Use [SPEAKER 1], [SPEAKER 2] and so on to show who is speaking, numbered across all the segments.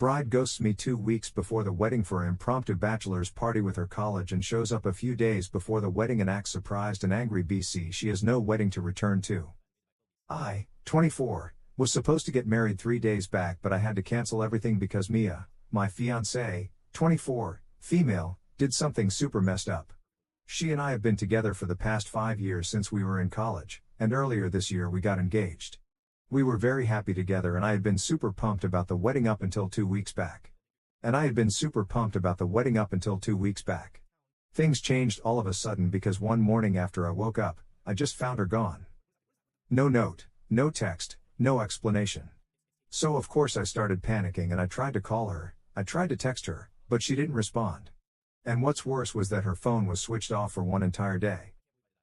[SPEAKER 1] Bride ghosts me 2 weeks before the wedding for an impromptu bachelor's party with her college and shows up a few days before the wedding and acts surprised and angry. BC She has no wedding to return to. I, 24, was supposed to get married 3 days back, but I had to cancel everything because Mia, my fiancée, 24, female, did something super messed up. She and I have been together for the past 5 years since we were in college, and earlier this year we got engaged. We were very happy together and I had been super pumped about the wedding up until 2 weeks back. Things changed all of a sudden because one morning after I woke up, I just found her gone. No note, no text, no explanation. So of course I started panicking and I tried to call her, I tried to text her, but she didn't respond. And what's worse was that her phone was switched off for one entire day.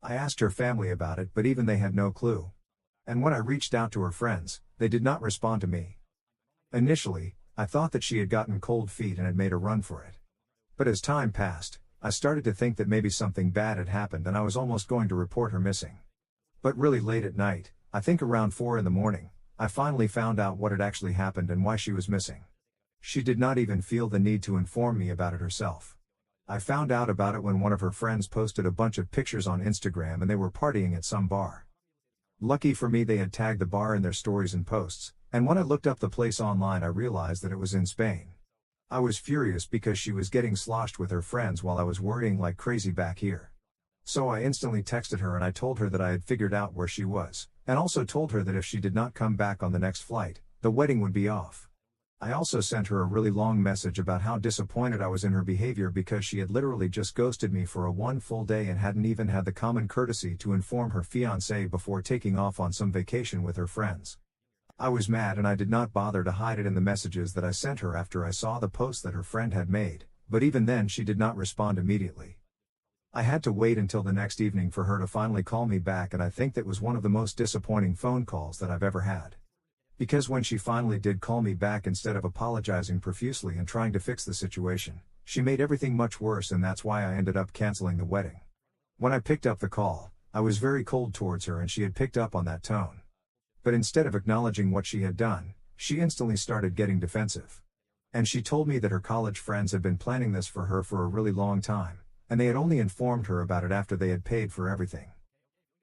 [SPEAKER 1] I asked her family about it, but even they had no clue. And when I reached out to her friends, they did not respond to me. Initially, I thought that she had gotten cold feet and had made a run for it. But as time passed, I started to think that maybe something bad had happened and I was almost going to report her missing. But really late at night, I think around 4 in the morning, I finally found out what had actually happened and why she was missing. She did not even feel the need to inform me about it herself. I found out about it when one of her friends posted a bunch of pictures on Instagram and they were partying at some bar. Lucky for me, they had tagged the bar in their stories and posts, and when I looked up the place online I realized that it was in Spain. I was furious because she was getting sloshed with her friends while I was worrying like crazy back here. So I instantly texted her and I told her that I had figured out where she was, and also told her that if she did not come back on the next flight, the wedding would be off. I also sent her a really long message about how disappointed I was in her behavior because she had literally just ghosted me for one full day and hadn't even had the common courtesy to inform her fiancé before taking off on some vacation with her friends. I was mad and I did not bother to hide it in the messages that I sent her after I saw the post that her friend had made, but even then she did not respond immediately. I had to wait until the next evening for her to finally call me back, and I think that was one of the most disappointing phone calls that I've ever had. Because when she finally did call me back, instead of apologizing profusely and trying to fix the situation, she made everything much worse, and that's why I ended up canceling the wedding. When I picked up the call, I was very cold towards her and she had picked up on that tone. But instead of acknowledging what she had done, she instantly started getting defensive. And she told me that her college friends had been planning this for her for a really long time, and they had only informed her about it after they had paid for everything.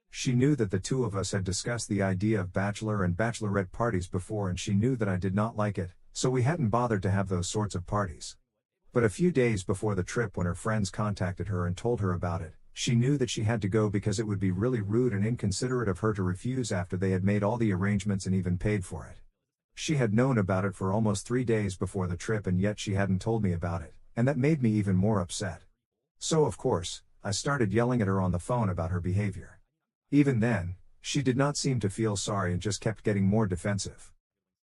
[SPEAKER 1] She knew that the two of us had discussed the idea of bachelor and bachelorette parties before, and she knew that I did not like it, so we hadn't bothered to have those sorts of parties. But a few days before the trip, when her friends contacted her and told her about it, she knew that she had to go because it would be really rude and inconsiderate of her to refuse after they had made all the arrangements and even paid for it. She had known about it for almost 3 days before the trip, and yet she hadn't told me about it, and that made me even more upset. So of course, I started yelling at her on the phone about her behavior. Even then, she did not seem to feel sorry and just kept getting more defensive.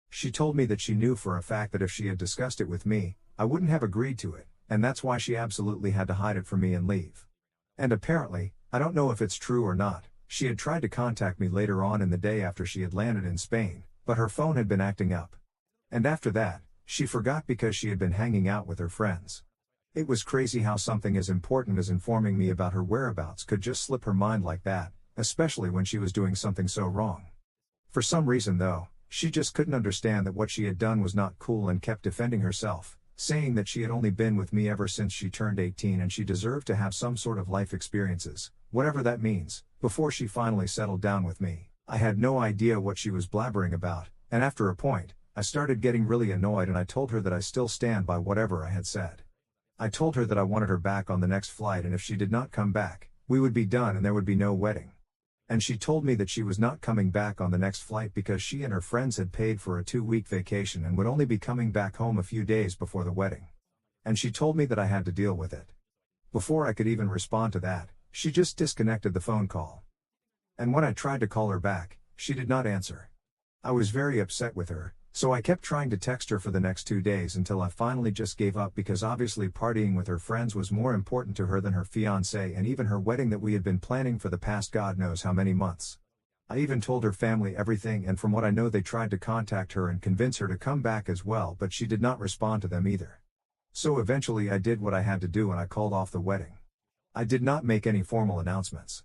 [SPEAKER 1] She told me that she knew for a fact that if she had discussed it with me, I wouldn't have agreed to it, and that's why she absolutely had to hide it from me and leave. And apparently, I don't know if it's true or not, she had tried to contact me later on in the day after she had landed in Spain, but her phone had been acting up. And after that, she forgot because she had been hanging out with her friends. It was crazy how something as important as informing me about her whereabouts could just slip her mind like that, especially when she was doing something so wrong. For some reason though, she just couldn't understand that what she had done was not cool and kept defending herself, saying that she had only been with me ever since she turned 18 and she deserved to have some sort of life experiences, whatever that means, before she finally settled down with me. I had no idea what she was blabbering about, and after a point, I started getting really annoyed and I told her that I still stand by whatever I had said. I told her that I wanted her back on the next flight, and if she did not come back, we would be done and there would be no wedding. And she told me that she was not coming back on the next flight because she and her friends had paid for a 2-week vacation and would only be coming back home a few days before the wedding. And she told me that I had to deal with it. Before I could even respond to that, she just disconnected the phone call. And when I tried to call her back, she did not answer. I was very upset with her, so I kept trying to text her for the next 2 days until I finally just gave up, because obviously partying with her friends was more important to her than her fiancé and even her wedding that we had been planning for the past God knows how many months. I even told her family everything, and from what I know they tried to contact her and convince her to come back as well, but she did not respond to them either. So eventually I did what I had to do and I called off the wedding. I did not make any formal announcements.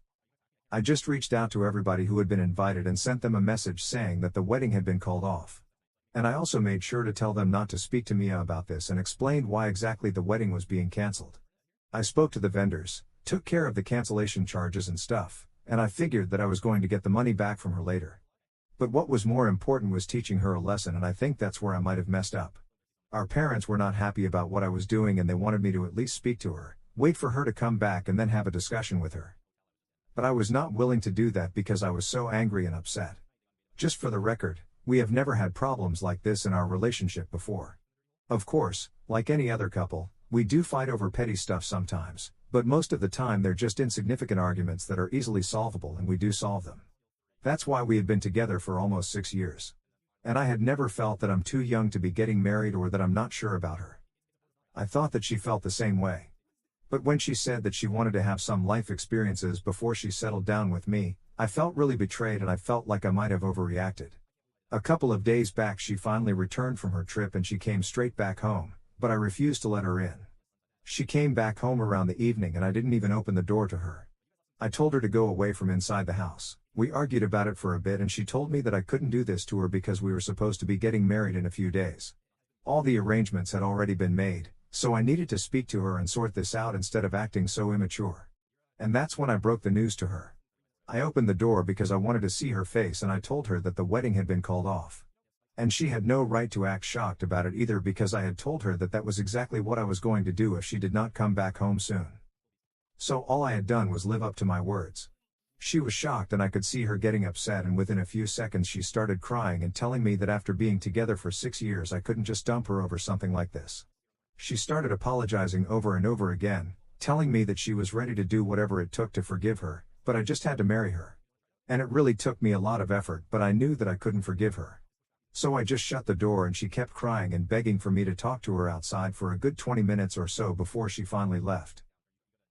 [SPEAKER 1] I just reached out to everybody who had been invited and sent them a message saying that the wedding had been called off. And I also made sure to tell them not to speak to Mia about this and explained why exactly the wedding was being cancelled. I spoke to the vendors, took care of the cancellation charges and stuff, and I figured that I was going to get the money back from her later. But what was more important was teaching her a lesson, and I think that's where I might have messed up. Our parents were not happy about what I was doing and they wanted me to at least speak to her, wait for her to come back and then have a discussion with her. But I was not willing to do that because I was so angry and upset. Just for the record, we have never had problems like this in our relationship before. Of course, like any other couple, we do fight over petty stuff sometimes, but most of the time they're just insignificant arguments that are easily solvable and we do solve them. That's why we had been together for almost 6 years. And I had never felt that I'm too young to be getting married or that I'm not sure about her. I thought that she felt the same way. But when she said that she wanted to have some life experiences before she settled down with me, I felt really betrayed and I felt like I might have overreacted. A couple of days back she finally returned from her trip and she came straight back home, but I refused to let her in. She came back home around the evening and I didn't even open the door to her. I told her to go away from inside the house. We argued about it for a bit and she told me that I couldn't do this to her because we were supposed to be getting married in a few days. All the arrangements had already been made, so I needed to speak to her and sort this out instead of acting so immature. And that's when I broke the news to her. I opened the door because I wanted to see her face and I told her that the wedding had been called off. And she had no right to act shocked about it either because I had told her that that was exactly what I was going to do if she did not come back home soon. So all I had done was live up to my words. She was shocked and I could see her getting upset, and within a few seconds she started crying and telling me that after being together for 6 years I couldn't just dump her over something like this. She started apologizing over and over again, telling me that she was ready to do whatever it took to forgive her, but I just had to marry her. And it really took me a lot of effort, but I knew that I couldn't forgive her. So I just shut the door and she kept crying and begging for me to talk to her outside for a good 20 minutes or so before she finally left.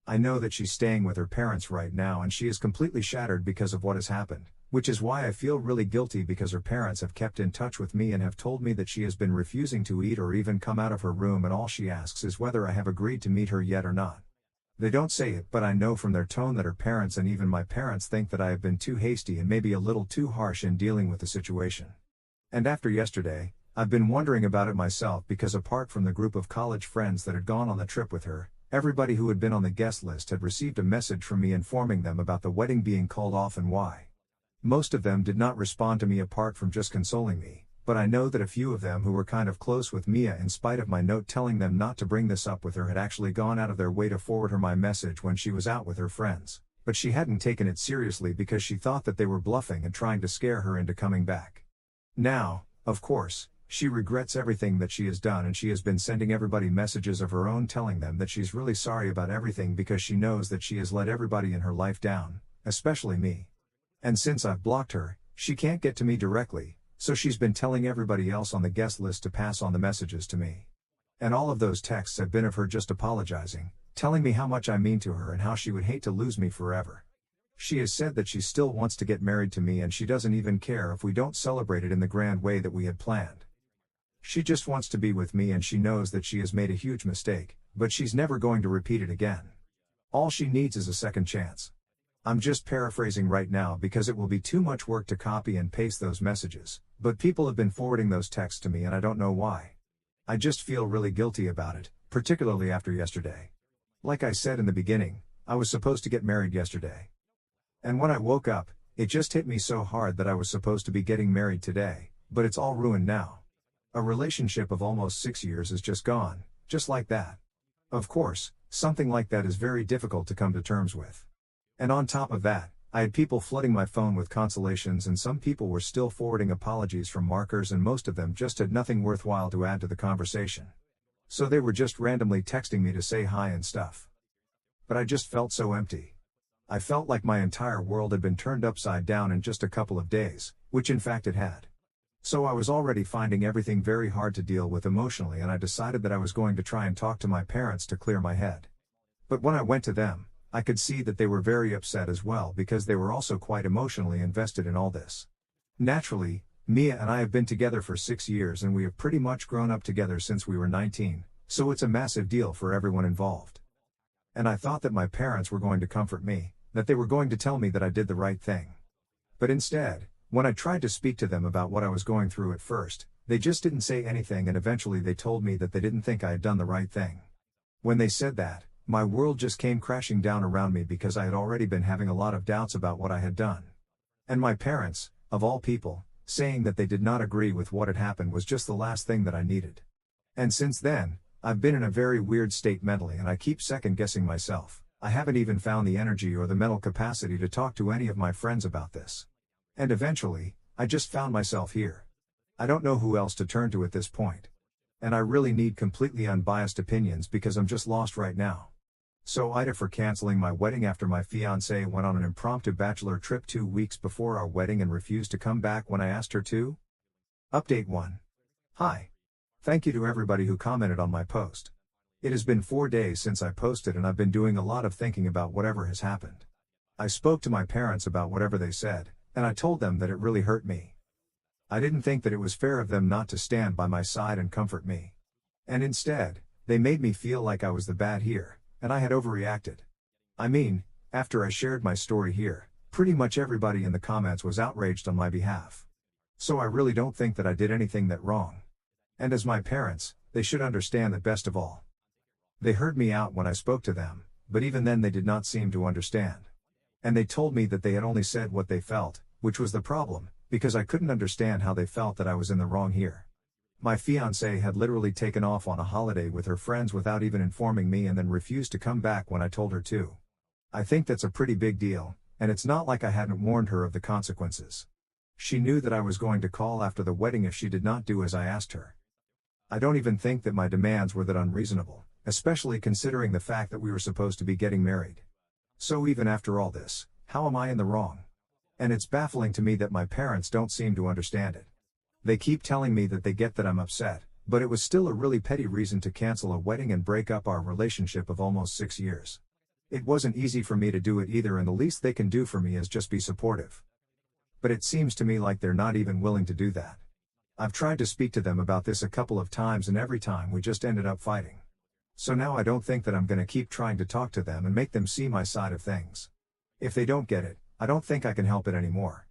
[SPEAKER 1] I know that she's staying with her parents right now and she is completely shattered because of what has happened, which is why I feel really guilty because her parents have kept in touch with me and have told me that she has been refusing to eat or even come out of her room, and all she asks is whether I have agreed to meet her yet or not. They don't say it, but I know from their tone that her parents and even my parents think that I have been too hasty and maybe a little too harsh in dealing with the situation. And after yesterday, I've been wondering about it myself because apart from the group of college friends that had gone on the trip with her, everybody who had been on the guest list had received a message from me informing them about the wedding being called off and why. Most of them did not respond to me apart from just consoling me, but I know that a few of them who were kind of close with Mia, in spite of my note telling them not to bring this up with her, had actually gone out of their way to forward her my message when she was out with her friends, but she hadn't taken it seriously because she thought that they were bluffing and trying to scare her into coming back. Now, of course, she regrets everything that she has done and she has been sending everybody messages of her own telling them that she's really sorry about everything because she knows that she has let everybody in her life down, especially me. And since I've blocked her, she can't get to me directly, so she's been telling everybody else on the guest list to pass on the messages to me. And all of those texts have been of her just apologizing, telling me how much I mean to her and how she would hate to lose me forever. She has said that she still wants to get married to me and she doesn't even care if we don't celebrate it in the grand way that we had planned. She just wants to be with me and she knows that she has made a huge mistake, but she's never going to repeat it again. All she needs is a second chance. I'm just paraphrasing right now because it will be too much work to copy and paste those messages, but people have been forwarding those texts to me and I don't know why. I just feel really guilty about it, particularly after yesterday. Like I said in the beginning, I was supposed to get married yesterday. And when I woke up, it just hit me so hard that I was supposed to be getting married today, but it's all ruined now. A relationship of almost 6 years is just gone, just like that. Of course, something like that is very difficult to come to terms with. And on top of that, I had people flooding my phone with consolations and some people were still forwarding apologies from markers and most of them just had nothing worthwhile to add to the conversation. So they were just randomly texting me to say hi and stuff. But I just felt so empty. I felt like my entire world had been turned upside down in just a couple of days, which in fact it had. So I was already finding everything very hard to deal with emotionally and I decided that I was going to try and talk to my parents to clear my head. But when I went to them, I could see that they were very upset as well because they were also quite emotionally invested in all this. Naturally, Mia and I have been together for 6 years and we have pretty much grown up together since we were 19, so it's a massive deal for everyone involved. And I thought that my parents were going to comfort me, that they were going to tell me that I did the right thing. But instead, when I tried to speak to them about what I was going through at first, They just didn't say anything, and eventually they told me that they didn't think I had done the right thing. When they said that, my world just came crashing down around me because I had already been having a lot of doubts about what I had done. And my parents, of all people, saying that they did not agree with what had happened was just the last thing that I needed. And since then, I've been in a very weird state mentally, and I keep second-guessing myself. I haven't even found the energy or the mental capacity to talk to any of my friends about this. And eventually, I just found myself here. I don't know who else to turn to at this point. And I really need completely unbiased opinions because I'm just lost right now. So Ida for canceling my wedding after my fiancée went on an impromptu bachelor trip 2 weeks before our wedding and refused to come back when I asked her to? Update 1. Hi. Thank you to everybody who commented on my post. It has been 4 days since I posted, and I've been doing a lot of thinking about whatever has happened. I spoke to my parents about whatever they said, and I told them that it really hurt me. I didn't think that it was fair of them not to stand by my side and comfort me. And instead, they made me feel like I was the bad here, and I had overreacted. I mean, after I shared my story here, pretty much everybody in the comments was outraged on my behalf. So I really don't think that I did anything that wrong. And as my parents, they should understand that best of all. They heard me out when I spoke to them, but even then they did not seem to understand. And they told me that they had only said what they felt, which was the problem, because I couldn't understand how they felt that I was in the wrong here. My fiancée had literally taken off on a holiday with her friends without even informing me, and then refused to come back when I told her to. I think that's a pretty big deal, and it's not like I hadn't warned her of the consequences. She knew that I was going to call after the wedding if she did not do as I asked her. I don't even think that my demands were that unreasonable, especially considering the fact that we were supposed to be getting married. So even after all this, how am I in the wrong? And it's baffling to me that my parents don't seem to understand it. They keep telling me that they get that I'm upset, but it was still a really petty reason to cancel a wedding and break up our relationship of almost 6 years. It wasn't easy for me to do it either, and the least they can do for me is just be supportive. But it seems to me like they're not even willing to do that. I've tried to speak to them about this a couple of times, and every time we just ended up fighting. So now I don't think that I'm going to keep trying to talk to them and make them see my side of things. If they don't get it, I don't think I can help it anymore.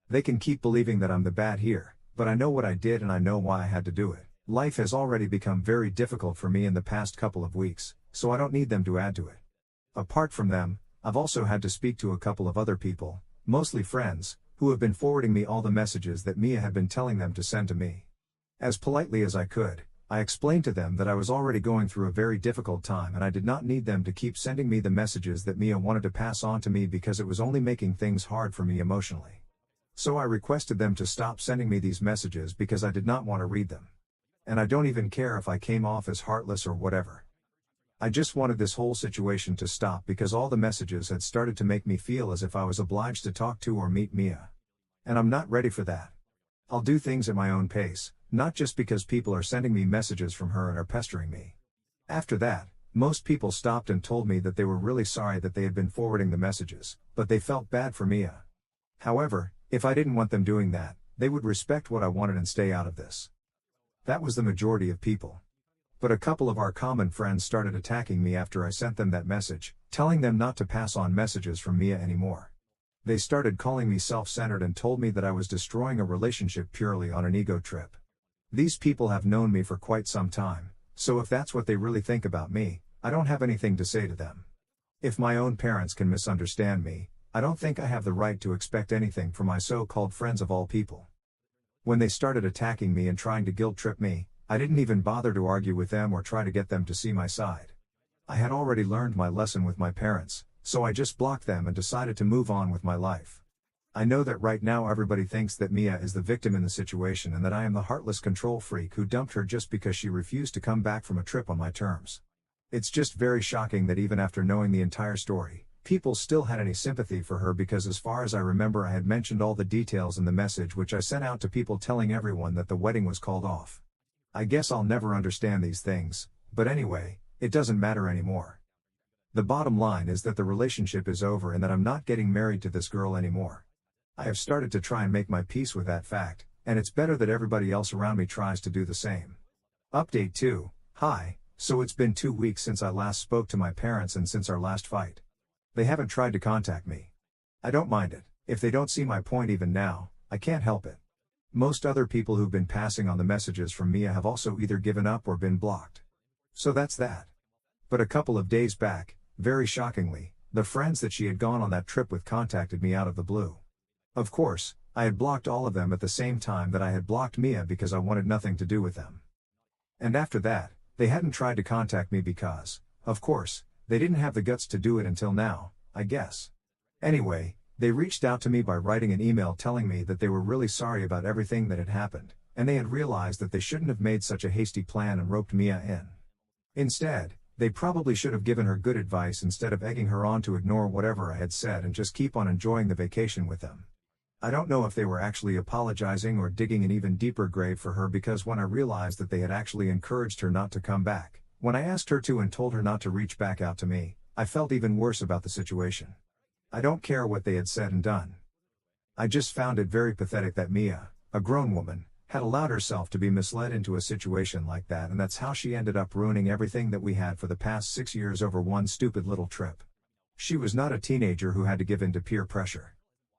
[SPEAKER 1] They can keep believing that I'm the bad here, but I know what I did and I know why I had to do it. Life has already become very difficult for me in the past couple of weeks, so I don't need them to add to it. Apart from them, I've also had to speak to a couple of other people, mostly friends, who have been forwarding me all the messages that Mia had been telling them to send to me. As politely as I could, I explained to them that I was already going through a very difficult time and I did not need them to keep sending me the messages that Mia wanted to pass on to me because it was only making things hard for me emotionally. So I requested them to stop sending me these messages because I did not want to read them. And I don't even care if I came off as heartless or whatever. I just wanted this whole situation to stop because all the messages had started to make me feel as if I was obliged to talk to or meet Mia. And I'm not ready for that. I'll do things at my own pace, not just because people are sending me messages from her and are pestering me. After that, most people stopped and told me that they were really sorry that they had been forwarding the messages, but they felt bad for Mia. However, if I didn't want them doing that, they would respect what I wanted and stay out of this. That was the majority of people. But a couple of our common friends started attacking me after I sent them that message, telling them not to pass on messages from Mia anymore. They started calling me self-centered and told me that I was destroying a relationship purely on an ego trip. These people have known me for quite some time, so if that's what they really think about me, I don't have anything to say to them. If my own parents can misunderstand me, I don't think I have the right to expect anything from my so-called friends of all people. When they started attacking me and trying to guilt-trip me, I didn't even bother to argue with them or try to get them to see my side. I had already learned my lesson with my parents, so I just blocked them and decided to move on with my life. I know that right now everybody thinks that Mia is the victim in the situation and that I am the heartless control freak who dumped her just because she refused to come back from a trip on my terms. It's just very shocking that even after knowing the entire story, people still had any sympathy for her because as far as I remember I had mentioned all the details in the message which I sent out to people telling everyone that the wedding was called off. I guess I'll never understand these things, but anyway, it doesn't matter anymore. The bottom line is that the relationship is over and that I'm not getting married to this girl anymore. I have started to try and make my peace with that fact, and it's better that everybody else around me tries to do the same. Update 2. Hi, so it's been 2 weeks since I last spoke to my parents and since our last fight. They haven't tried to contact me. I don't mind it. If they don't see my point even now, I can't help it. Most other people who've been passing on the messages from Mia have also either given up or been blocked. So that's that. But a couple of days back, very shockingly, the friends that she had gone on that trip with contacted me out of the blue. Of course, I had blocked all of them at the same time that I had blocked Mia because I wanted nothing to do with them. And after that, they hadn't tried to contact me because, of course, they didn't have the guts to do it until now, I guess. Anyway, they reached out to me by writing an email telling me that they were really sorry about everything that had happened, and they had realized that they shouldn't have made such a hasty plan and roped Mia in. Instead, they probably should have given her good advice instead of egging her on to ignore whatever I had said and just keep on enjoying the vacation with them. I don't know if they were actually apologizing or digging an even deeper grave for her, because when I realized that they had actually encouraged her not to come back, when I asked her to and told her not to reach back out to me, I felt even worse about the situation. I don't care what they had said and done. I just found it very pathetic that Mia, a grown woman, had allowed herself to be misled into a situation like that, and that's how she ended up ruining everything that we had for the past 6 years over one stupid little trip. She was not a teenager who had to give in to peer pressure.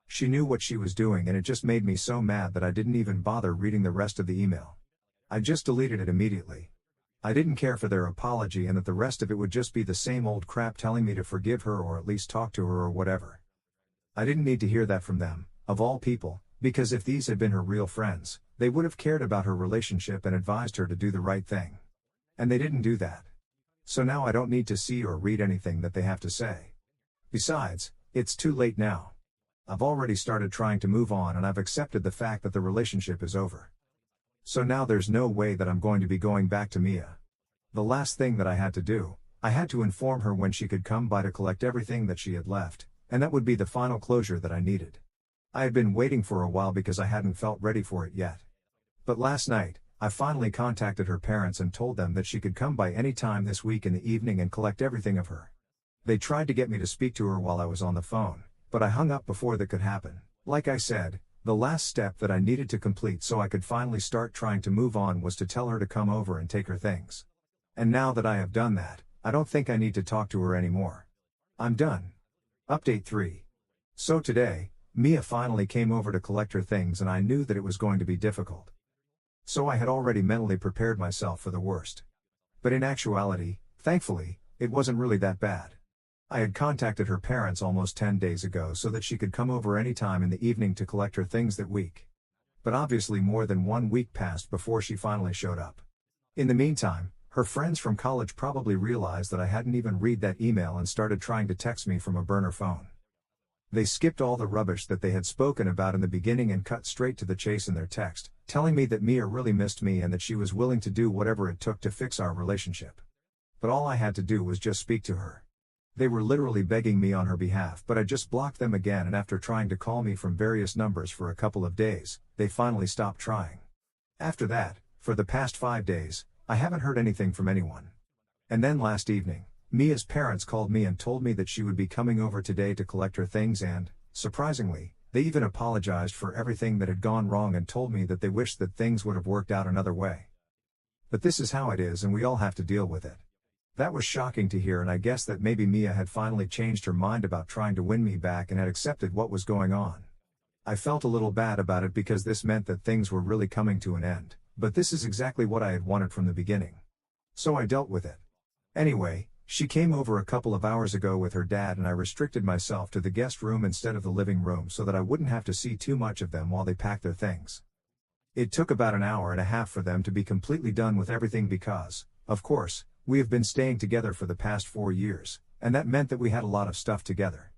[SPEAKER 1] She knew what she was doing, and it just made me so mad that I didn't even bother reading the rest of the email. I just deleted it immediately. I didn't care for their apology and that the rest of it would just be the same old crap telling me to forgive her or at least talk to her or whatever. I didn't need to hear that from them, of all people, because if these had been her real friends, they would have cared about her relationship and advised her to do the right thing. And they didn't do that. So now I don't need to see or read anything that they have to say. Besides, it's too late now. I've already started trying to move on, and I've accepted the fact that the relationship is over. So now there's no way that I'm going to be going back to Mia. The last thing that I had to do, I had to inform her when she could come by to collect everything that she had left, and that would be the final closure that I needed. I had been waiting for a while because I hadn't felt ready for it yet. But last night, I finally contacted her parents and told them that she could come by any time this week in the evening and collect everything of her. They tried to get me to speak to her while I was on the phone, but I hung up before that could happen. Like I said, the last step that I needed to complete so I could finally start trying to move on was to tell her to come over and take her things. And now that I have done that, I don't think I need to talk to her anymore. I'm done. Update 3. So today, Mia finally came over to collect her things, and I knew that it was going to be difficult. So I had already mentally prepared myself for the worst. But in actuality, thankfully, it wasn't really that bad. I had contacted her parents almost 10 days ago so that she could come over any time in the evening to collect her things that week. But obviously more than 1 week passed before she finally showed up. In the meantime, her friends from college probably realized that I hadn't even read that email and started trying to text me from a burner phone. They skipped all the rubbish that they had spoken about in the beginning and cut straight to the chase in their text, telling me that Mia really missed me and that she was willing to do whatever it took to fix our relationship. But all I had to do was just speak to her. They were literally begging me on her behalf, but I just blocked them again, and after trying to call me from various numbers for a couple of days, they finally stopped trying. After that, for the past 5 days, I haven't heard anything from anyone. And then last evening, Mia's parents called me and told me that she would be coming over today to collect her things, and, surprisingly, they even apologized for everything that had gone wrong and told me that they wished that things would have worked out another way. But this is how it is, and we all have to deal with it. That was shocking to hear, and I guess that maybe Mia had finally changed her mind about trying to win me back and had accepted what was going on. I felt a little bad about it because this meant that things were really coming to an end, but this is exactly what I had wanted from the beginning. So I dealt with it. Anyway, she came over a couple of hours ago with her dad, and I restricted myself to the guest room instead of the living room so that I wouldn't have to see too much of them while they packed their things. It took about an hour and a half for them to be completely done with everything because, of course, we have been staying together for the past 4 years, and that meant that we had a lot of stuff together.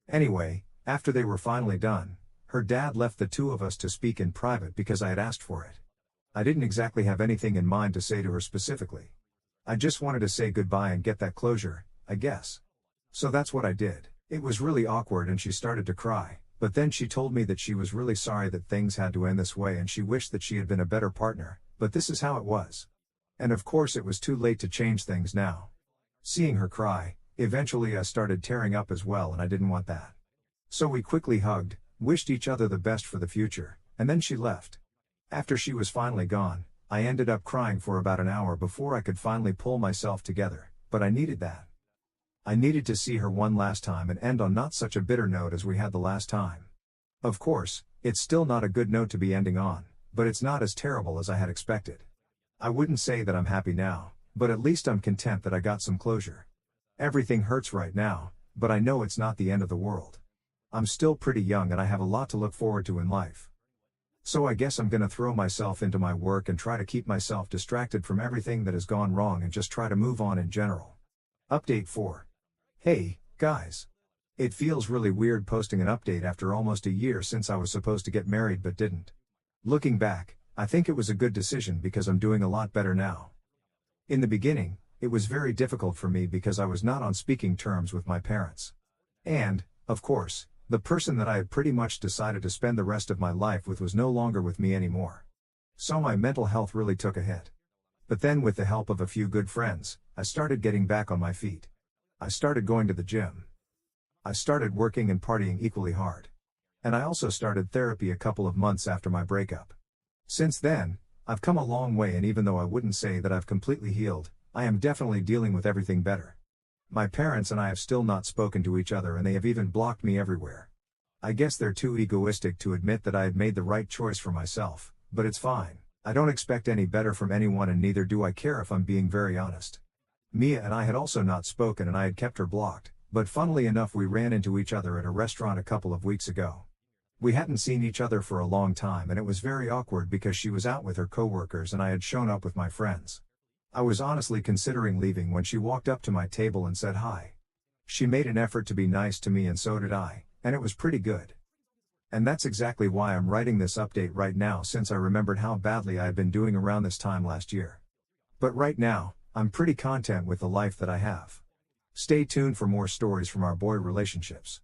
[SPEAKER 1] Anyway, after they were finally done, her dad left the two of us to speak in private because I had asked for it. I didn't exactly have anything in mind to say to her specifically. I just wanted to say goodbye and get that closure, I guess. So that's what I did. It was really awkward and she started to cry, but then she told me that she was really sorry that things had to end this way and she wished that she had been a better partner, but this is how it was. And of course it was too late to change things now. Seeing her cry, eventually I started tearing up as well, and I didn't want that. So we quickly hugged, wished each other the best for the future, and then she left. After she was finally gone, I ended up crying for about an hour before I could finally pull myself together, but I needed that. I needed to see her one last time and end on not such a bitter note as we had the last time. Of course, it's still not a good note to be ending on, but it's not as terrible as I had expected. I wouldn't say that I'm happy now, but at least I'm content that I got some closure. Everything hurts right now, but I know it's not the end of the world. I'm still pretty young and I have a lot to look forward to in life. So I guess I'm gonna throw myself into my work and try to keep myself distracted from everything that has gone wrong and just try to move on in general. Update 4. Hey, guys. It feels really weird posting an update after almost a year since I was supposed to get married but didn't. Looking back, I think it was a good decision because I'm doing a lot better now. In the beginning, it was very difficult for me because I was not on speaking terms with my parents. And, of course, the person that I had pretty much decided to spend the rest of my life with was no longer with me anymore. So my mental health really took a hit. But then with the help of a few good friends, I started getting back on my feet. I started going to the gym. I started working and partying equally hard. And I also started therapy a couple of months after my breakup. Since then, I've come a long way, and even though I wouldn't say that I've completely healed, I am definitely dealing with everything better. My parents and I have still not spoken to each other and they have even blocked me everywhere. I guess they're too egoistic to admit that I had made the right choice for myself, but it's fine. I don't expect any better from anyone and neither do I care if I'm being very honest. Mia and I had also not spoken and I had kept her blocked, but funnily enough we ran into each other at a restaurant a couple of weeks ago. We hadn't seen each other for a long time and it was very awkward because she was out with her coworkers and I had shown up with my friends. I was honestly considering leaving when she walked up to my table and said hi. She made an effort to be nice to me and so did I, and it was pretty good. And that's exactly why I'm writing this update right now, since I remembered how badly I had been doing around this time last year. But right now, I'm pretty content with the life that I have. Stay tuned for more stories from our boy relationships.